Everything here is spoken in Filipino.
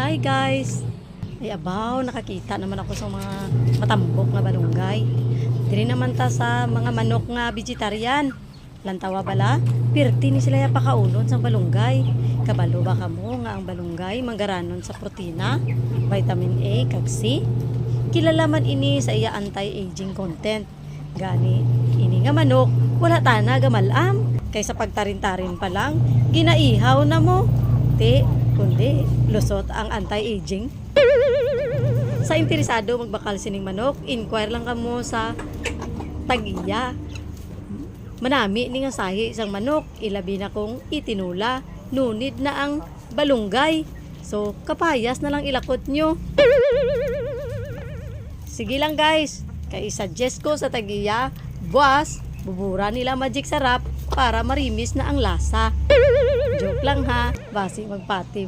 Hi guys! Ay abaw, nakakita naman ako sa mga matambok nga balunggay. Diri naman ta sa mga manok nga vegetarian. Lantawa bala, pirti ni sila ya pakaunon sa balunggay. Kabalo ba kamo nga ang balunggay manggaranon sa protina, vitamin A kag C. Kilala man ini sa iya anti-aging content. Gani, ini nga manok, wala tana gamalam. Kaysa pagtarin-tarin pa lang, ginaihaw na mo. Kundi lusot ang anti-aging. Sa interesado magbakal sining manok, inquire lang kamo sa Tagiya. Manami ni nga sahi isang manok, ilabi na kong itinula, nunid na ang balunggay. So, kapayas na lang ilakot nyo. Sige lang guys, kay suggest ko sa Tagiya, buwas, bubura nila magic sarap para marimis na ang lasa. Joke lang ha, basi magpati